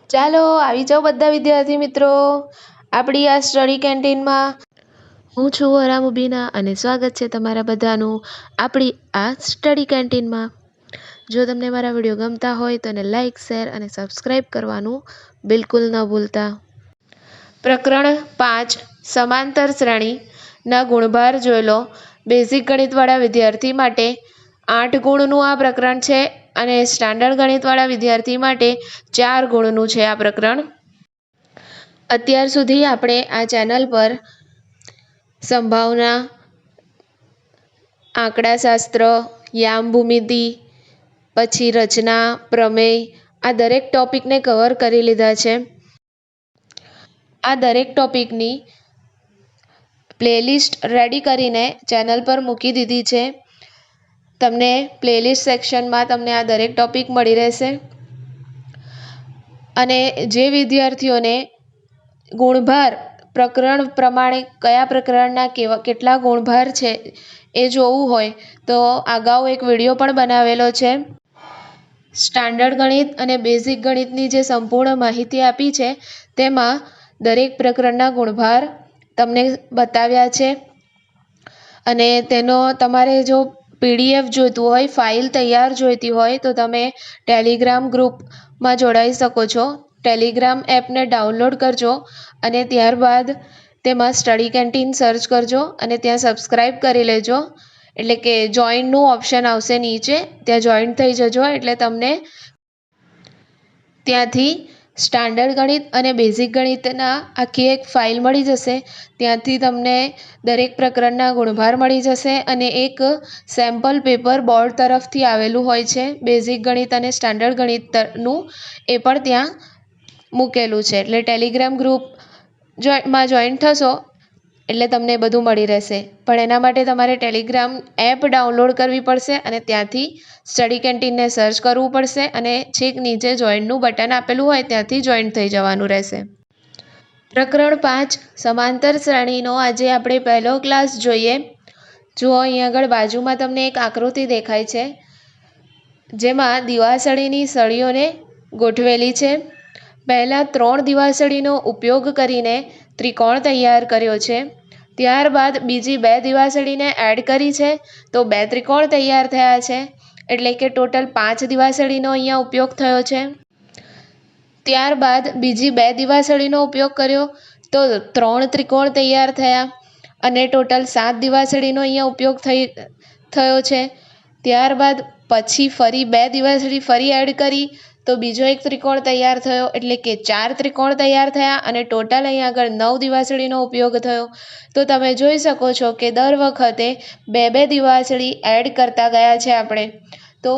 ચાલો આવી જાઓ બધા વિદ્યાર્થી મિત્રો આપણી આ સ્ટડી કેન્ટીનમાં। હું છું આરામ ઉબીના અને સ્વાગત છે તમારા બધાનું આપણી આ સ્ટડી કેન્ટીનમાં। જો તમને મારા વિડીયો ગમતા હોય તો એને લાઇક શેર અને સબસ્ક્રાઈબ કરવાનું બિલકુલ ન ભૂલતા। પ્રકરણ 5 સમાંતર શ્રેણીના ગુણભાર જોઈ લો। બેઝિક ગણિતવાળા વિદ્યાર્થી માટે 8 ગુણનું આ પ્રકરણ છે અને સ્ટાન્ડર્ડ ગણિતવાળા વિદ્યાર્થી માટે 4 ગુણનું છે આ પ્રકરણ। અત્યાર સુધી આપણે આ ચેનલ પર સંભાવના, આંકડાશાસ્ત્ર, યામ ભૂમિતિ, પછી રચના, પ્રમેય આ દરેક ટોપિકને કવર કરી લીધા છે। આ દરેક ટોપિકની પ્લેલિસ્ટ રેડી કરીને ચેનલ પર મૂકી દીધી છે। તમને પ્લેલિસ્ટ સેક્શનમાં તમને આ દરેક ટોપિક મળી રહેશે। અને જે વિદ્યાર્થીઓને ગુણભાર પ્રકરણ પ્રમાણે કયા પ્રકરણના કેટલા ગુણભાર છે એ જોવું હોય તો અગાઉ એક વિડીયો પણ બનાવેલો છે। સ્ટાન્ડર્ડ ગણિત અને બેઝિક ગણિતની જે સંપૂર્ણ માહિતી આપી છે તેમાં દરેક પ્રકરણના ગુણભાર તમને બતાવ્યા છે। અને તેનો તમારે જો PDF જોઈતું હોય, ફાઇલ તૈયાર જોઈતી હોય તો તમે ટેલિગ્રામ ગ્રુપમાં જોડાઈ શકો છો। ટેલિગ્રામ એપને ડાઉનલોડ કરજો અને ત્યારબાદ તેમાં સ્ટડી કેન્ટીન સર્ચ કરજો અને ત્યાં સબસ્ક્રાઈબ કરી લેજો। એટલે કે જોઈનનું ઓપ્શન આવશે નીચે, ત્યાં જોઈન થઈ જજો એટલે તમને ત્યાંથી સ્ટાન્ડર્ડ ગણિત અને બેઝિક ગણિતના આખી એક ફાઇલ મળી જશે। ત્યાંથી તમને દરેક પ્રકરણના ગુણભાર મળી જશે અને એક સેમ્પલ પેપર બોર્ડ તરફથી આવેલું હોય છે બેઝિક ગણિત અને સ્ટાન્ડર્ડ ગણિતનું, એ પણ ત્યાં મૂકેલું છે। એટલે ટેલિગ્રામ ગ્રુપમાં જોઈન થશો એટલે તમને બધું મળી રહેશે। પણ એના માટે તમારે ટેલિગ્રામ એપ ડાઉનલોડ કરવી પડશે અને ત્યાંથી સ્ટડી કેન્ટીનને સર્ચ કરવું પડશે અને છેક નીચે જોઈનનું બટન આપેલું હોય ત્યાંથી જોઈન થઈ જવાનું રહેશે। પ્રકરણ 5 સમાંતર શ્રેણીનો આજે આપણે પહેલો ક્લાસ જોઈએ। જુઓ અહીં આગળ બાજુમાં તમને એક આકૃતિ દેખાય છે જેમાં દિવાસળીની સળીઓને ગોઠવેલી છે। પહેલાં 3 દિવાસળીનો ઉપયોગ કરીને ત્રિકોણ તૈયાર કર્યો છે। ત્યારબાદ બીજી 2 દિવાસળીને એડ કરી છે તો 2 ત્રિકોણ તૈયાર થયા છે। એટલે કે ટોટલ 5 દિવાસળીનો અહીંયા ઉપયોગ થયો છે। ત્યારબાદ બીજી 2 દિવાસળીનો ઉપયોગ કર્યો તો 3 ત્રિકોણ તૈયાર થયા અને ટોટલ 7 દિવાસળીનો અહીંયા ઉપયોગ થયો છે। ત્યારબાદ પછી ફરી 2 દિવાસળી ફરી એડ કરી તો બીજો એક ત્રિકોણ તૈયાર થયો એટલે કે 4 ત્રિકોણ તૈયાર થયા અને ટોટલ અહીંયા આગળ 9 દિવાસળીનો ઉપયોગ થયો। તો તમે જોઈ શકો છો કે દર વખતે 2 દિવાસળી એડ કરતા ગયા છે આપણે। તો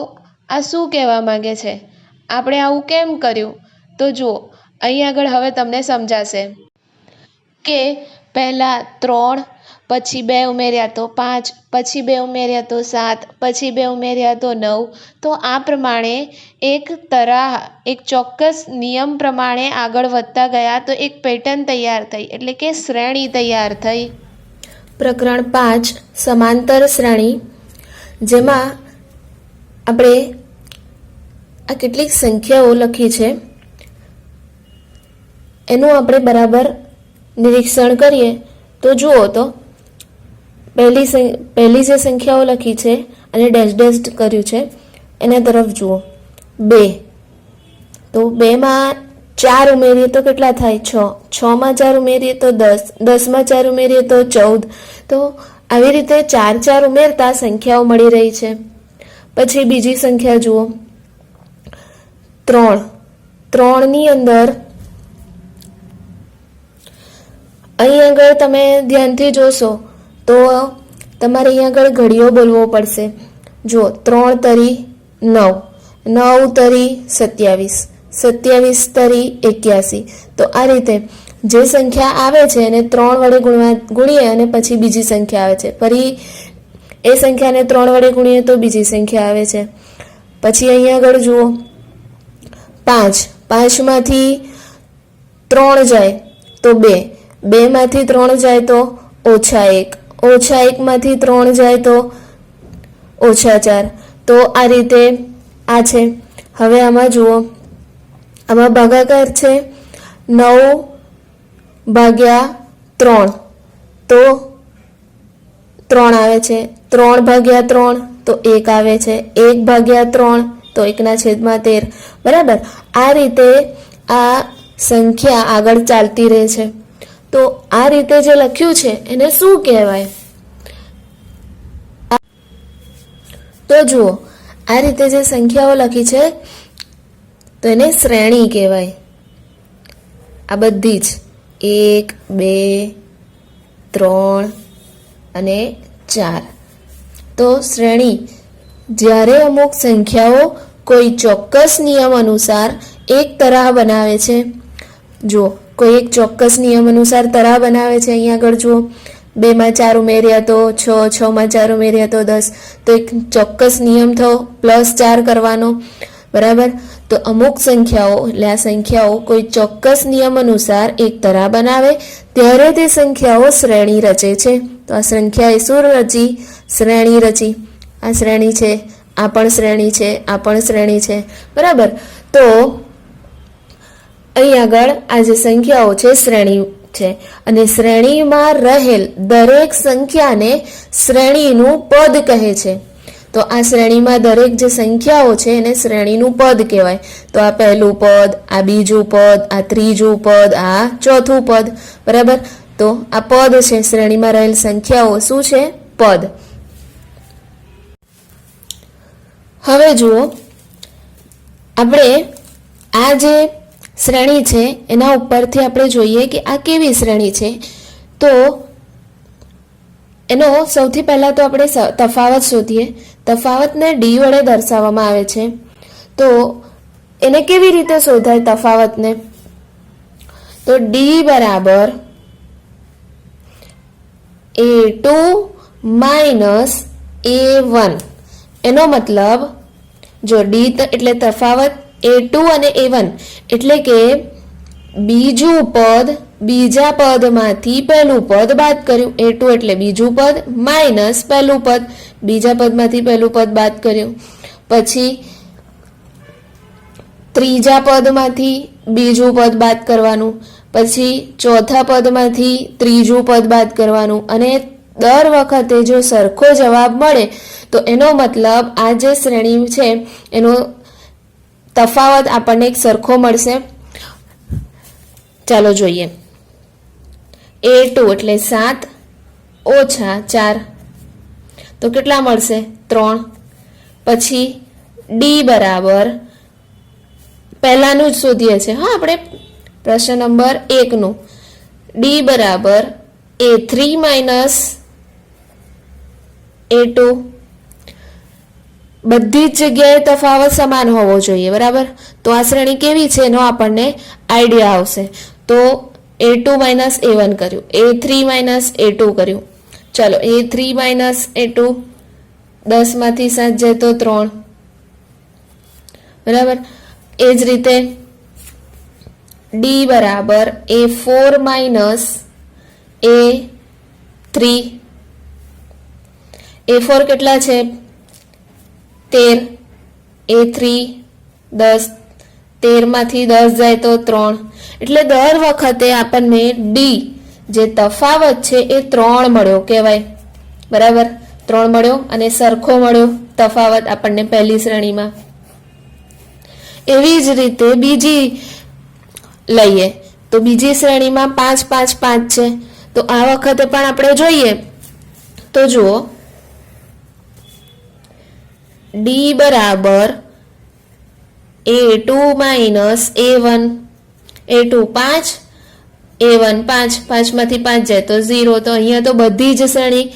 આ શું કહેવા માંગે છે, આપણે આવું કેમ કર્યું? તો જુઓ અહીં આગળ હવે તમને સમજાશે કે પહેલાં 3, પછી 2 ઉમેર્યા તો 5, પછી 2 ઉમેર્યા તો 7, પછી 2 ઉમેર્યા તો 9। તો આ પ્રમાણે એક ચોક્કસ નિયમ પ્રમાણે આગળ વધતા ગયા તો એક પેટર્ન તૈયાર થઈ એટલે કે શ્રેણી તૈયાર થઈ। પ્રકરણ 5 સમાંતર શ્રેણી, જેમાં આપણે આ કેટલીક સંખ્યાઓ લખી છે એનું આપણે બરાબર નિરીક્ષણ કરીએ તો જુઓ તો પહેલી જે સંખ્યાઓ લખી છે અને ડેશ ડેશ કર્યું છે એના તરફ જુઓ। 2 તો 2માં 4 ઉમેરીએ તો કેટલા થાય? 6, 6માં 4 ઉમેરીએ તો 10, 10માં 4 ઉમેરીએ તો 14। તો આવી રીતે 4 4 ઉમેરતા સંખ્યાઓ મળી રહી છે। પછી બીજી સંખ્યા જુઓ 3, 3ની અંદર અહીં આગળ તમે ધ્યાનથી જોશો તો તમારે અહીં આગળ ઘડીઓ બોલવો પડશે। જુઓ 3 તરી 9, 9 તરી 27, 27 તરી 81। તો આ રીતે જે સંખ્યા આવે છે એને 3 વડે ગુણીએ અને પછી બીજી સંખ્યા આવે છે, ફરી એ સંખ્યાને 3 વડે ગુણીએ તો બીજી સંખ્યા આવે છે। પછી અહીં આગળ જુઓ 5, 5માંથી 3 જાય તો 2, 2માંથી 3 જાય તો -1, -1માંથી 3 જાય તો -4। તો આ રીતે આ છે। હવે આમાં જુઓ આમાં ભાગાકાર છે 9 ભાગ્યા 3 તો 3 આવે છે, 3 ભાગ્યા 3 તો 1 આવે છે, 1 ભાગ્યા 3 તો 1/13. બરાબર. આ રીતે આ સંખ્યા આગળ ચાલતી રહે છે. તો આ રીતે જે લખ્યું છે એને શું કહેવાય? તો જુઓ, આ રીતે જે સંખ્યાઓ લખી છે તો એને શ્રેણી કહેવાય. આ બધી જ 1 2 3 અને 4. તો શ્રેણી જ્યારે અમુક સંખ્યાઓ કોઈ ચોક્કસ નિયમ અનુસાર એક તરાહ બનાવે છે. જો કોઈ એક ચોક્કસ નિયમ અનુસાર તરાહ બનાવે છે, અહીંયા આગળ જુઓ 2 માં 4 ઉમેર્યા તો 6, 6 માં 4 ઉમેર્યા તો 10. તો એક ચોક્કસ નિયમ થયો +4 કરવાનો. બરાબર. તો અમુક સંખ્યાઓ એટલે આ સંખ્યાઓ કોઈ ચોક્કસ નિયમ અનુસાર એક તરાહ બનાવે ત્યારે તે સંખ્યાઓ શ્રેણી રચે છે. તો આ સંખ્યાએ શું રચી? શ્રેણી રચી. આ શ્રેણી છે, આ પણ શ્રેણી છે, આ પણ શ્રેણી છે. બરાબર. તો અહીં આગળ આ જે સંખ્યાઓ છે શ્રેણી છે અને શ્રેણીમાં રહેલ દરેક સંખ્યાને શ્રેણીનું પદ કહે છે. તો આ શ્રેણીમાં દરેક જે સંખ્યાઓ છે એને શ્રેણીનું પદ કહેવાય. તો આ પહેલું પદ, આ બીજું પદ, આ ત્રીજું પદ, આ ચોથું પદ. બરાબર. તો આ પદ છે, શ્રેણીમાં રહેલ સંખ્યાઓ શું છે? પદ. હવે જુઓ, આપણે આ જે શ્રેણી છે એના ઉપરથી આપણે જોઈએ કે આ કેવી શ્રેણી છે. તો એનો સૌથી પહેલાં તો આપણે તફાવત શોધીએ. તફાવતને ડી વડે દર્શાવવામાં આવે છે. તો એને કેવી રીતે શોધાય તફાવતને? તો ડી બરાબર A2 માઇનસ A1. એનો મતલબ જો ડી એટલે તફાવત A2 અને A1 એટલે કે બીજું પદ બીજા પદમાંથી પહેલું પદ બાદ કર્યું. A2 એટલે બીજું પદ માઇનસ પહેલું પદ, બીજા પદમાંથી પહેલું પદ બાદ કર્યું. પછી ત્રીજા પદમાંથી બીજું પદ બાદ કરવાનું, પછી ચોથા પદમાંથી ત્રીજું પદ બાદ કરવાનું. અને દર વખતે જો સરખો જવાબ મળે તો એનો મતલબ આ જે શ્રેણી છે એનો તફાવત આપણને એક સરખો મળશે. ચાલો જોઈએ. A2 એટલે 7 ઓછા 4 તો કેટલા મળશે? 3. પછી ડી બરાબર પહેલાનું જ શોધીએ છીએ. હા, આપણે પ્રશ્ન નંબર 1નું ડી બરાબર A3 માઇનસ A2. બધી જ જગ્યાએ તફાવત સમાન હોવો જોઈએ. બરાબર. તો આ શ્રેણી કેવી છે એનો આપણને આઈડિયા આવશે. તો A2 માઇનસ A1 કર્યું, A3 માઇનસ A2 કર્યું. ચલો A3 માઇનસ A2 10 માંથી 7 જાય તો 3. બરાબર. એ જ રીતે ડી બરાબર A4 માઇનસ A3. A4 કેટલા છે? 13. A3 10. 13 માંથી 10 જાય તો 3. એટલે દર વખતે આપણને ડી જે તફાવત છે એ 3 મળ્યો કહેવાય. બરાબર. 3 મળ્યો અને સરખો મળ્યો તફાવત આપણને પહેલી શ્રેણીમાં. એવી જ રીતે બીજી લઈએ તો બીજી શ્રેણીમાં 5 5 5 છે. તો આ વખતે પણ આપણે જોઈએ તો જુઓ ડી બરાબર A2 minus A1. A2 5, A1 5. 5 માંથી 5 જાય તો 0. તો અહીંયા તો બધી જ શ્રેણી,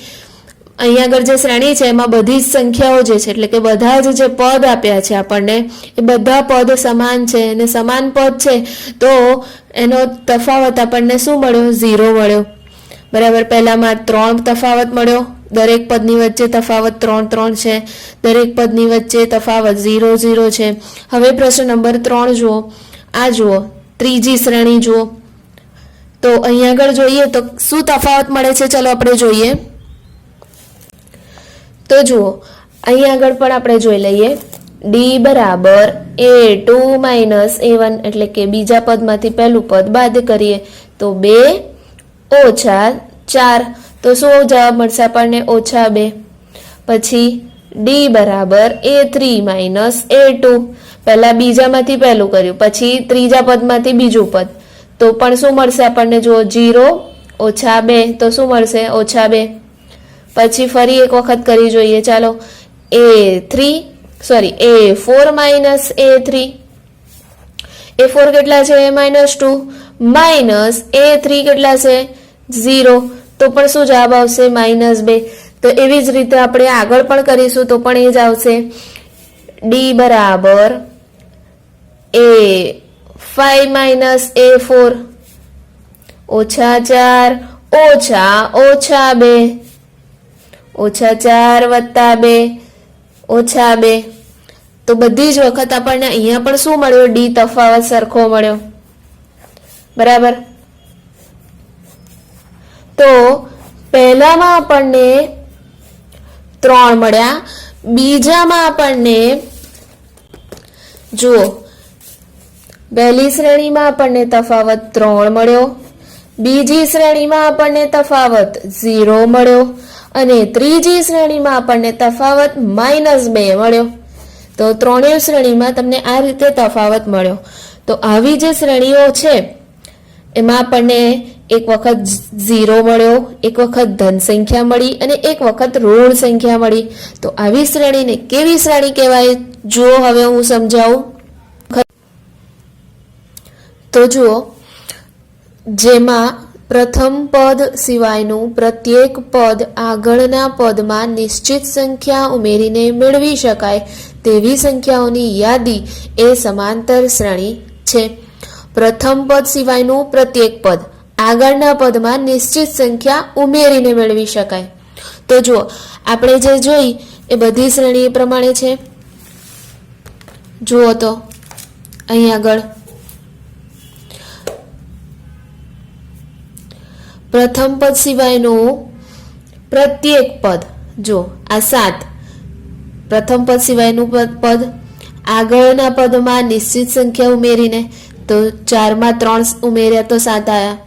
અહીંયા આગળ જે શ્રેણી છે એમાં બધી જ સંખ્યાઓ જે છે એટલે કે બધા જ જે પદ આપ્યા છે આપણને એ બધા પદ સમાન છે અને સમાન પદ છે તો એનો તફાવત આપણને શું મળ્યો? 0 મળ્યો. બરાબર. પહેલામાં 3 તફાવત મળ્યો, દરેક પદની વચ્ચે તફાવત 3 3 છે, દરેક પદની વચ્ચે તફાવત 0 0 છે. હવે પ્રશ્ન નંબર 3 જુઓ. આ જુઓ ત્રીજી શ્રેણી જુઓ. તો અહીં આગળ જોઈએ તો શું તફાવત મળે છે? ચલો આપણે જોઈએ. તો જુઓ અહીં આગળ પણ આપણે જોઈ લઈએ. ડી બરાબર A2 માઇનસ A1 એટલે કે બીજા પદમાંથી પહેલું પદ બાદ કરીએ તો 2 ઓછા 4 તો શું જવાબ મળશે આપણને -2. પછી ડી બરાબર A3 માઇનસ A2 પહેલા બીજામાંથી પહેલું કર્યું પછી ત્રીજા પદમાંથી બીજું પદ તો પણ શું મળશે આપણને જુઓ 0 ઓછા 2 તો શું મળશે -2. પછી ફરી એક વખત કરી જોઈએ ચાલો A4 માઇનસ A3 A4 કેટલા છે -2 માઇનસ A3 કેટલા છે 0 તો પણ શું જવાબ આવશે -2. તો એવી જ રીતે આપણે આગળ પણ કરીશું તો પણ એ જ આવશે ડી બરાબર A5 માઇનસ A4 ઓછા 4 ઓછા 2 ઓછા 4 વત્તા 2 ઓછા 2 તો બધી જ વખત આપણને અહીંયા પણ શું મળ્યો ડી તફાવત સરખો મળ્યો બરાબર. તો પહેલામાં આપણને 3 મળ્યા બીજામાં આપણને જુઓ પહેલી શ્રેણીમાં આપણને તફાવત 3 મળ્યો બીજી શ્રેણીમાં આપણને તફાવત 0 મળ્યો અને ત્રીજી શ્રેણીમાં આપણને તફાવત -2 મળ્યો. તો ત્રણેય શ્રેણીમાં તમને આ રીતે તફાવત મળ્યો. તો આવી જે શ્રેણીઓ છે એમાં આપણને એક વખત 0 મળ્યો એક વખત ધન સંખ્યા મળી અને એક વખત ઋણ સંખ્યા મળી. તો આવી શ્રેણીને કેવી શ્રેણી કહેવાય જુઓ હવે હું સમજાવું. તો જુઓ જેમાં પ્રથમ પદ સિવાયનું પ્રત્યેક પદ આગળના પદમાં નિશ્ચિત સંખ્યા ઉમેરીને મેળવી શકાય તેવી સંખ્યાઓની યાદી એ સમાંતર શ્રેણી છે. પ્રથમ પદ સિવાયનું પ્રત્યેક પદ આગળના પદમાં નિશ્ચિત સંખ્યા ઉમેરીને મેળવી શકાય. તો જુઓ આપણે જે જોઈ એ બધી શ્રેણી પ્રમાણે છે. જુઓ તો અહીં આગળ પ્રથમ પદ સિવાયનું પ્રત્યેક પદ જો આ 7 પ્રથમ પદ સિવાયનું પદ આગળના પદમાં નિશ્ચિત સંખ્યા ઉમેરીને તો 4 માં 3 ઉમેર્યા તો 7 આવ્યા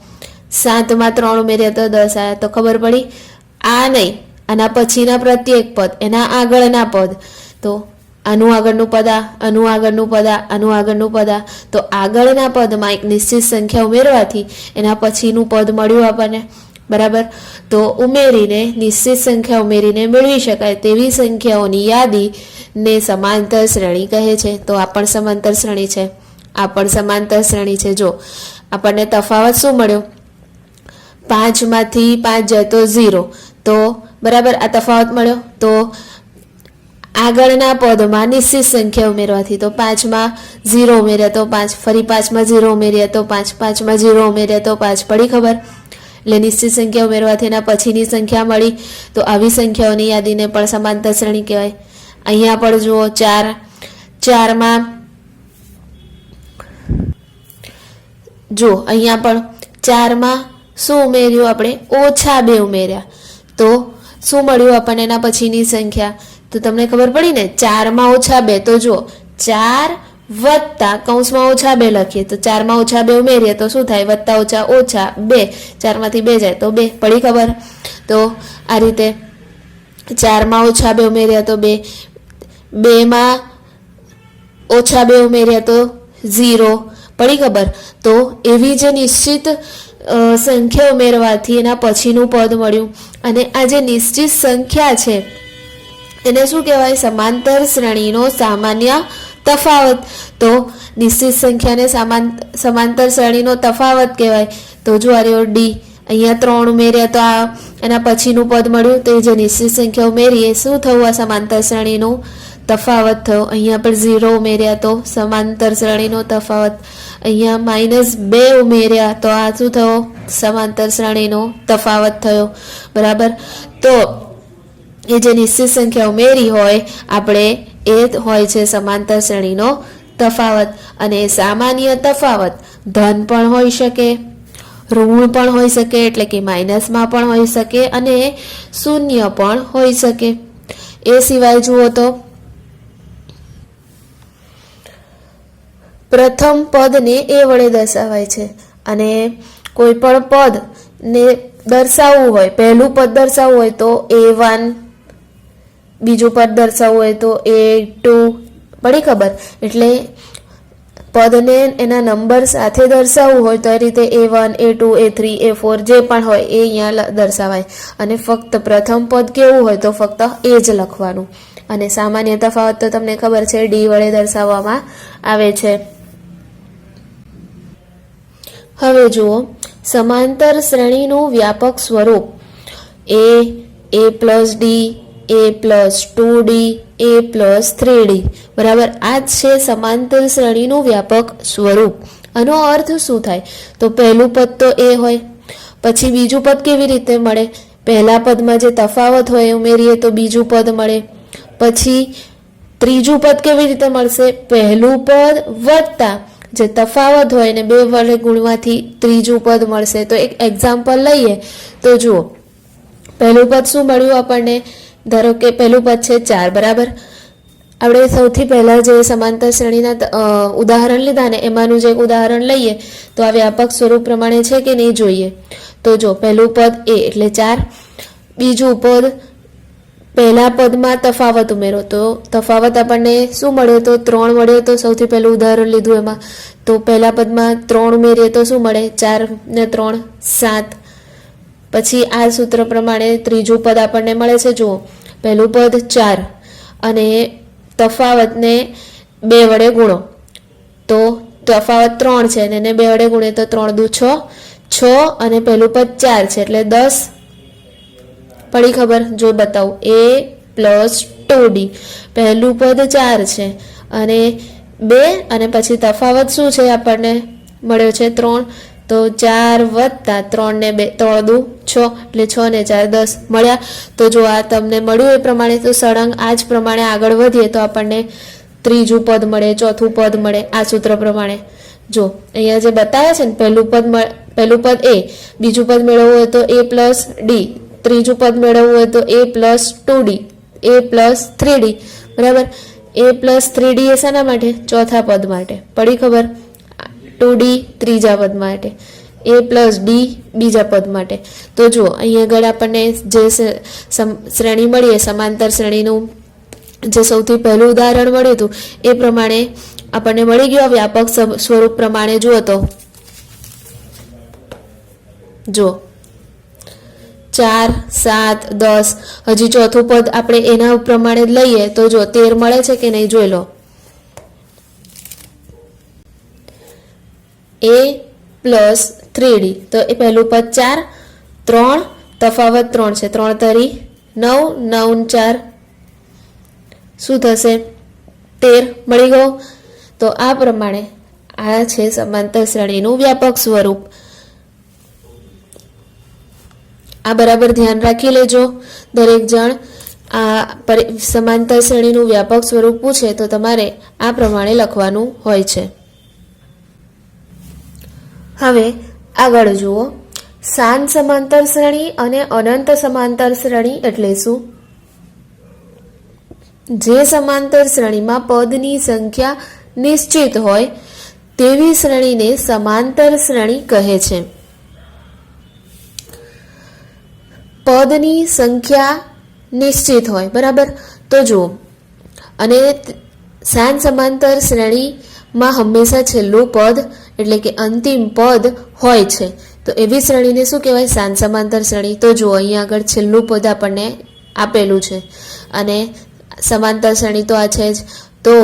7 માં 3 ઉમેર્યા તો 10 આવ્યા. તો ખબર પડી આ નહીં આના પછીના પ્રત્યેક પદ એના આગળના પદ તો આનું આગળનું પદ આનું આગળનું પદ આનું આગળનું પદ તો આગળના પદમાં એક નિશ્ચિત સંખ્યા ઉમેરવાથી એના પછીનું પદ મળ્યું આપણને બરાબર. તો ઉમેરીને નિશ્ચિત સંખ્યા ઉમેરીને મેળવી શકાય તેવી સંખ્યાઓની યાદીને સમાંતર શ્રેણી કહે છે. તો આ પણ સમાંતર શ્રેણી છે આ પણ સમાંતર શ્રેણી છે. જો આપણને તફાવત શું મળ્યો 5 માંથી 5 જાય તો 0 તો બરાબર આ તફાવત મળ્યો. તો આગળના પદમાં નિશ્ચિત સંખ્યા ઉમેરવાથી તો 5 માં 0 ઉમેર્યા તો 5 ફરી 5 માં 0 ઉમેર્યા તો 5 5 માં 0 ઉમેર્યા તો 5 પડી ખબર. એટલે નિશ્ચિત સંખ્યા ઉમેરવાથી એના પછીની સંખ્યા મળી. તો આવી સંખ્યાઓની યાદીને પણ સમાંતર શ્રેણી કહેવાય. અહીંયા પણ જુઓ 4 માં જો અહીંયા પણ 4 માં શું ઉમેર્યું આપણે -2 ઉમેર્યા તો શું મળ્યું આપણને એના પછીની સંખ્યા. તો તમને ખબર પડી ને 4 માં -2 તો જુઓ 4 વત્તા કૌંસમાં -2 લખીએ તો 4 માં -2 ઉમેરીએ તો શું થાય વત્તા ઓછા ઓછા 2 4 માંથી 2 જાય તો 2 પડી ખબર. તો આ રીતે 4 માં -2 ઉમેર્યા તો 2 2 માં -2 ઉમેર્યા તો 0 પડી ખબર. તો એવી જે નિશ્ચિત સંખ્યા ઉમેરવાથી એના પછીનું પદ મળ્યું અને આ જે નિશ્ચિત સંખ્યા છે એને શું કહેવાય સમાંતર શ્રેણીનો સામાન્ય તફાવત. તો નિશ્ચિત સંખ્યાને સમાંતર શ્રેણીનો તફાવત કહેવાય. તો જો આ રહ્યો ડી અહીંયા 3 ઉમેર્યા તો આ એના પછીનું પદ મળ્યું. તો એ જે નિશ્ચિત સંખ્યા ઉમેરીએ શું થયું આ સમાંતર શ્રેણીનો તફાવત થયો. અહીંયા પણ 0 ઉમેર્યા તો સમાંતર શ્રેણીનો તફાવત. અહીંયા -2 ઉમેર્યા તો આ શું થયો સમાંતર શ્રેણીનો તફાવત થયો બરાબર. તો એ જે નિશ્ચિત સંખ્યા ઉમેરી હોય આપણે એ હોય છે સમાંતર શ્રેણીનો તફાવત. અને સામાન્ય તફાવત ધન પણ હોઈ શકે ઋણ પણ હોઈ શકે એટલે કે માઇનસમાં પણ હોઈ શકે અને શૂન્ય પણ હોઈ શકે. એ સિવાય જુઓ તો પ્રથમ પદને એ વડે દર્શાવાય છે અને કોઈ પણ પદને દર્શાવવું હોય, પહેલું પદ દર્શાવવું હોય તો A1, બીજું પદ દર્શાવવું હોય તો A2, પડી ખબર? એટલે પદને એના નંબર સાથે દર્શાવવું હોય તો એ રીતે A1, A2, A3, A4 જે પણ હોય એ અહીંયા દર્શાવાય અને ફક્ત પ્રથમ પદ કેવું હોય તો ફક્ત એ જ લખવાનું. અને સામાન્ય તફાવત તો તમને ખબર છે, D વડે દર્શાવવામાં આવે છે. હવે જુઓ, સમાંતર શ્રેણીનું વ્યાપક સ્વરૂપ A+D, A+2D, A+3D, બરાબર? આ જ છે સમાંતર શ્રેણીનું વ્યાપક સ્વરૂપ. આનો અર્થ શું થાય? તો પહેલું પદ તો એ હોય, પછી બીજું પદ કેવી રીતે મળે? પહેલા પદમાં જે તફાવત હોય ઉમેરીએ તો બીજું પદ મળે. પછી ત્રીજું પદ કેવી રીતે મળશે? પહેલું પદ વત્તા જે તફાવત હોય ને 2 વડે ગુણવાથી ત્રીજું પદ મળશે. તો એક એક્ઝામ્પલ લઈએ તો જુઓ, પહેલું પદ શું મળ્યું આપણને? ધારો કે પહેલું પદ છે 4, બરાબર? આપણે સૌથી પહેલાં જે સમાંતર શ્રેણીના ઉદાહરણ લીધા ને એમાંનું જે ઉદાહરણ લઈએ તો આ વ્યાપક સ્વરૂપ પ્રમાણે છે કે નહીં જોઈએ. તો જો પહેલું પદ A એટલે 4, બીજું પદ પહેલા પદમાં તફાવત ઉમેરો તો તફાવત આપણને શું મળ્યો? તો 3 મળ્યો. તો સૌથી પહેલું ઉદાહરણ લીધું એમાં, તો પહેલા પદમાં 3 ઉમેરીએ તો શું મળે? 4 ને 3 7. પછી આ સૂત્ર પ્રમાણે ત્રીજું પદ આપણને મળે છે. જુઓ, પહેલું પદ 4 અને તફાવતને 2 વડે ગુણો તો તફાવત 3 છે અને એને 2 વડે ગુણે તો 3 દુ 6, 6 અને પહેલું પદ 4 છે એટલે 10. પડી ખબર? જો બતાવું, A+2D, પહેલું પદ 4 છે અને 2 અને પછી તફાવત શું છે આપણને મળ્યો છે? 3. તો 4 વત્તા 3 ને 2, 3 દુ 6 એટલે 6 ને 4 10 મળ્યા. તો જો આ તમને મળ્યું એ પ્રમાણે તો સળંગ આ જ પ્રમાણે આગળ વધીએ તો આપણને ત્રીજું પદ મળે, ચોથું પદ મળે આ સૂત્ર પ્રમાણે. જો અહીંયા જે બતાવ્યા છે ને, પહેલું પદ A, બીજું પદ મેળવવું હોય તો A+D, ત્રીજું પદ મેળવવું હોય તો A+2D, A+3D, બરાબર? A+3D એ શાના માટે? ચોથા પદ માટે. પડી ખબર? 2D ત્રીજા પદ માટે, A+D બીજા પદ માટે. તો જુઓ, અહીંયા આગળ આપણને જે શ્રેણી મળી એ સમાંતર શ્રેણીનું જે સૌથી પહેલું ઉદાહરણ મળ્યું હતું એ પ્રમાણે આપણને મળી ગયું. વ્યાપક સ્વરૂપ પ્રમાણે જુઓ તો જો 4, 7, 10, હજી ચોથું પદ આપણે એના પ્રમાણે જ લઈએ તો જો 13 મળે છે કે નહીં જોઈ લો. A+3D, તો એ પહેલું પદ 4, 3, તફાવત 3 છે, 3 તરી 9, 9 4 શું થશે? 13 મળી ગયો. તો આ પ્રમાણે આ છે સમાંતર શ્રેણીનું વ્યાપક સ્વરૂપ. આ બરાબર ધ્યાન રાખી લેજો દરેક જણ. આ સમાંતર શ્રેણીનું વ્યાપક સ્વરૂપ પૂછે તો તમારે આ પ્રમાણે લખવાનું હોય છે. હવે આગળ જુઓ, શાંત સમાંતર શ્રેણી અને અનંત સમાંતર શ્રેણી એટલે શું? જે સમાંતર શ્રેણીમાં પદની સંખ્યા નિશ્ચિત હોય તેવી શ્રેણીને સમાંતર શ્રેણી કહે છે. પદની સંખ્યા નિશ્ચિત હોય, બરાબર? તો જુઓ, અને શાંત સમાંતર શ્રેણીમાં હંમેશા છેલ્લું પદ એટલે કે અંતિમ પદ હોય છે. તો એવી શ્રેણીને શું કહેવાય? શાંત સમાંતર શ્રેણી. તો જુઓ, અહીંયા આગળ છેલ્લું પદ આપણને આપેલું છે અને સમાંતર શ્રેણી તો આ છે જ. તો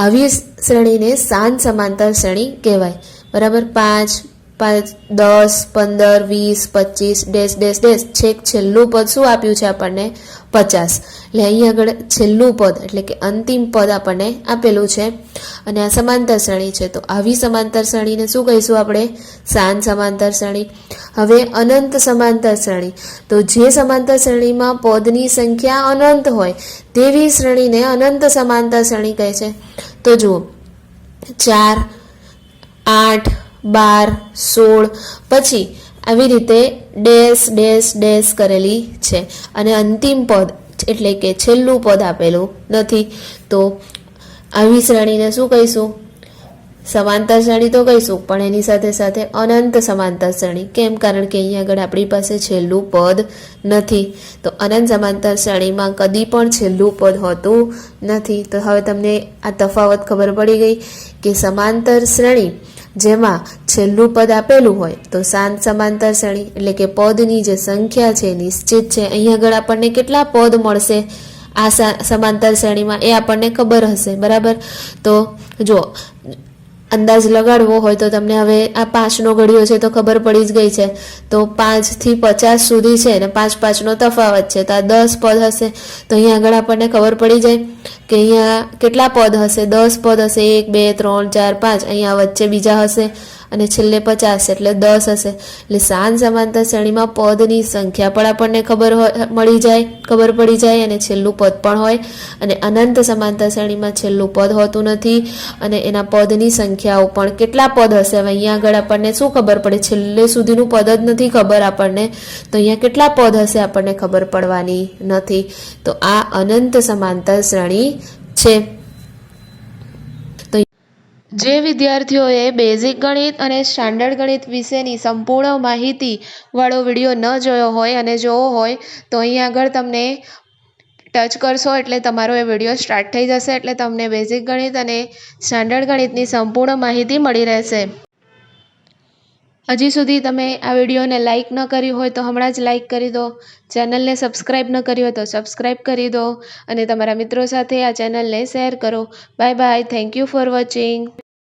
આવી શ્રેણીને શાંત સમાંતર શ્રેણી કહેવાય, બરાબર? 5, 10, 15, 20, 25 ડેશ ડેશ ડેશ છેક છેલ્લું પદ શું આપ્યું છે આપણને? 50. એટલે અહીં આગળ છેલ્લું પદ એટલે કે અંતિમ પદ આપણને આપેલું છે અને આ સમાંતર શ્રેણી છે. તો આવી સમાંતર શ્રેણીને શું કહીશું આપણે? શાંત સમાંતર શ્રેણી. હવે અનંત સમાંતર શ્રેણી, તો જે સમાંતર શ્રેણીમાં પદની સંખ્યા અનંત હોય તેવી શ્રેણીને અનંત સમાંતર શ્રેણી કહે છે. તો જુઓ, 4, 8, 12, 16 પછી આવી રીતે ડેશ ડેશ ડેશ કરેલી છે અને અંતિમ પદ એટલે કે છેલ્લું પદ આપેલું નથી. તો આવી શ્રેણીને શું કહીશું? સમાંતર શ્રેણી તો કહીશું, પણ એની સાથે સાથે અનંત સમાંતર શ્રેણી. કેમ? કારણ કે અહીંયા આગળ આપણી પાસે છેલ્લું પદ નથી. તો અનંત સમાંતર શ્રેણીમાં કદી પણ છેલ્લું પદ હોતું નથી. તો હવે તમને આ તફાવત ખબર પડી ગઈ કે સમાંતર શ્રેણી જેમાં છેલ્લું પદ આપેલું હોય તો શાંત સમાંતર શ્રેણી, એટલે કે પદની જે સંખ્યા છે નિશ્ચિત છે. અહીંયા આગળ આપણને કેટલા પદ મળશે આ સમાંતર શ્રેણીમાં એ આપણને ખબર હશે, બરાબર. તો જો અંદાજ લગાડવો હોય તો તમને હવે આ 5નો ઘડિયો છે તો ખબર પડી જ ગઈ છે. તો 5 થી 50 સુધી છે અને 5 નો તફાવત છે, તો આ 10 પદ હશે. તો અહીંયા આગળ આપણને ખબર પડી જાય કે અહીંયા કેટલા પદ હશે? 10 પદ હશે. 1 2 3 4 5. અહીંયા વચ્ચે બીજા હશે અને છેલ્લે 50 એટલે 10 હશે. એટલે શાંત સમાંતર શ્રેણીમાં પદની સંખ્યા પણ આપણને ખબર પડી જાય અને છેલ્લું પદ પણ હોય. અને અનંત સમાંતર શ્રેણીમાં છેલ્લું પદ હોતું નથી અને એના પદની સંખ્યાઓ પણ કેટલા પદ હશે. હવે અહીંયા આગળ આપણને શું ખબર પડે? છેલ્લે સુધીનું પદ જ નથી ખબર આપણને, તો અહીંયા કેટલા પદ હશે આપણને ખબર પડવાની નથી. તો આ અનંત સમાંતર શ્રેણી છે. જે વિદ્યાર્થીઓએ બેઝિક ગણિત અને સ્ટાન્ડર્ડ ગણિત વિશેની સંપૂર્ણ માહિતી વાળો વિડીયો ન જોયો હોય અને જોવો હોય તો અહીં આગળ તમને ટચ કરશો એટલે તમારો એ વિડીયો સ્ટાર્ટ થઈ જશે. એટલે તમને બેઝિક ગણિત અને સ્ટાન્ડર્ડ ગણિતની સંપૂર્ણ માહિતી મળી રહેશે. હજી સુધી તમે આ વિડીયોને લાઇક ન કરી હોય તો હમણાં જ લાઇક કરી દો. ચેનલને સબસ્ક્રાઈબ ન કરી હોય તો સબસ્ક્રાઈબ કરી દો અને તમારા મિત્રો સાથે આ ચેનલને શેર કરો. Bye bye. Thank you for watching.